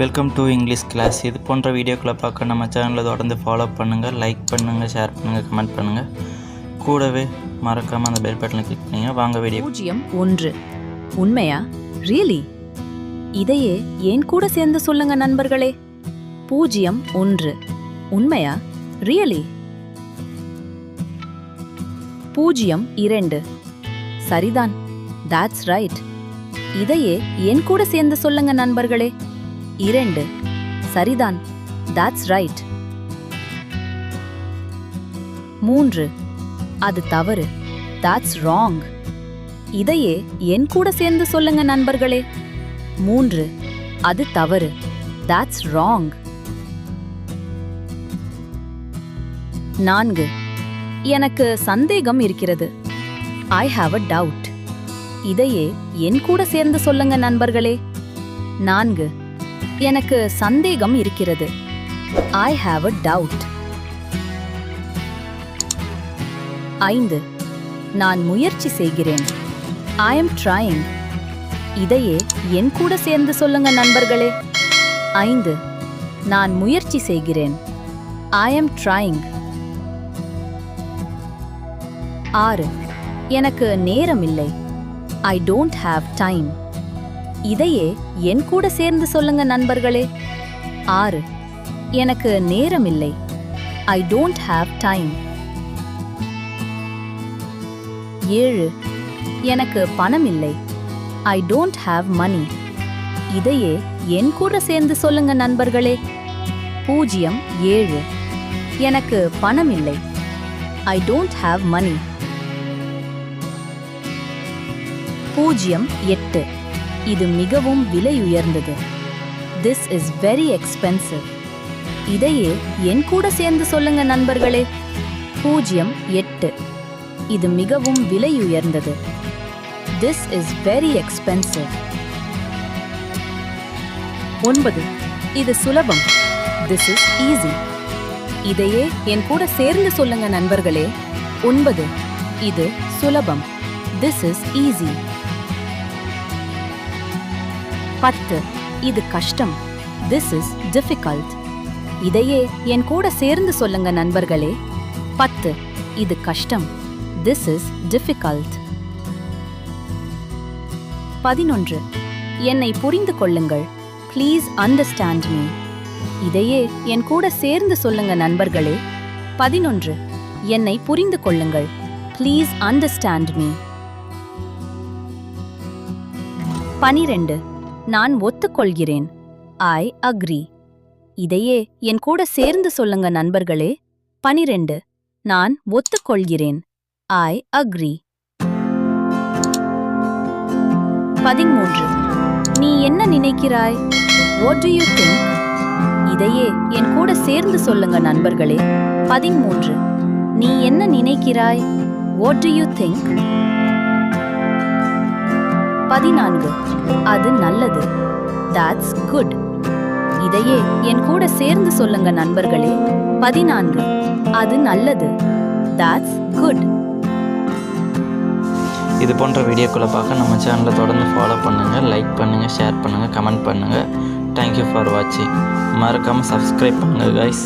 Welcome to English class. இது போன்ற வீடியோக்களை பார்க்க நம்ம சேனலை தொடர்ந்து ஃபாலோ பண்ணுங்கள், லைக் பண்ணுங்கள், ஷேர் பண்ணுங்கள், கமெண்ட் பண்ணுங்கள். கூடவே மறக்காமல் அந்த பெல் பட்டனை கிளிக் பண்ணுங்க. வாங்க வீடியோ. 01 உண்மையா? ரியலி? இதையே ஏன் கூட சேர்ந்து சொல்லுங்க நண்பர்களே. 01 உண்மையா? ரியலி? 02 சரிதான், that's ரைட். இதையே என் கூட சேர்ந்து சொல்லுங்க நண்பர்களே. 2 சரிதான், that's ரைட். 3 அது தவறு, that's wrong. இதையே என் கூட சேர்ந்து சொல்லுங்க நண்பர்களே. 3 அது தவறு, that's wrong. 4 எனக்கு சந்தேகம் இருக்கிறது, I have a doubt. இதையே என் கூட சேர்ந்து சொல்லுங்க நண்பர்களே. 4 எனக்கு சந்தேகம் இருக்கிறது, I have a doubt. 5 நான் முயற்சி செய்கிறேன், I am trying. இதையே என் கூட சேர்ந்து சொல்லுங்க நண்பர்களே. 5 நான் முயற்சி செய்கிறேன், I am trying. 6 எனக்கு நேரம் இல்லை, I don't have time. இதையே என் கூட சேர்ந்து சொல்லுங்க நண்பர்களே. 6 எனக்கு நேரம் இல்லை, I don't have time. 7 எனக்கு பணம் இல்லை, I don't have money. இதையே என் கூட சேர்ந்து சொல்லுங்க நண்பர்களே. 07 எனக்கு பணம் இல்லை, I don't have money. 08 இது மிகவும் விலை உயர்ந்தது, This is very expensive. இதையே என் கூட சேர்ந்து சொல்லுங்க நண்பர்களே. 08 இது மிகவும் விலை உயர்ந்தது, This is very expensive. 9 இது சுலபம், This is easy. இதையே என் கூட சேர்ந்து சொல்லுங்க நண்பர்களே. 9 இது சுலபம், This is easy. 10 இது கஷ்டம், This is difficult. இதையே என் கூட சேர்ந்து சொல்லுங்க நண்பர்களே. 10 இது கஷ்டம், This is difficult. 11 என்னை புரிந்து கொள்ளுங்கள், Please understand me. இதையே என் கூட சேர்ந்து சொல்லுங்க நண்பர்களே. 11 என்னை புரிந்து கொள்ளுங்கள், Please understand me. 12 நான் ஒத்துக்கொள்கிறேன், I agree. இதையே என் கூட சேர்ந்து சொல்லுங்க நண்பர்களே. 12 நான் ஒத்துக்கொள்கிறேன், I agree. 13 நீ என்ன நினைக்கிறாய், What do you think? இதையே என் கூட சேர்ந்து சொல்லுங்க நண்பர்களே. 13 நீ என்ன நினைக்கிறாய், What do you think? 14 அது நல்லது, That's good. இதையே என் கூட சேர்ந்து சொல்லுங்க நண்பர்களே. 14 அது நல்லது, That's good. இது போன்ற வீடியோக்களை பார்க்க நம்ம சேனலை தொடர்ந்து ஃபாலோ பண்ணுங்கள், லைக் பண்ணுங்கள், ஷேர் பண்ணுங்கள், கமெண்ட் பண்ணுங்கள். தேங்க்யூ ஃபார் வாட்சிங். மறக்காமல் சப்ஸ்கிரைப் பண்ணுங்கள் கைஸ்.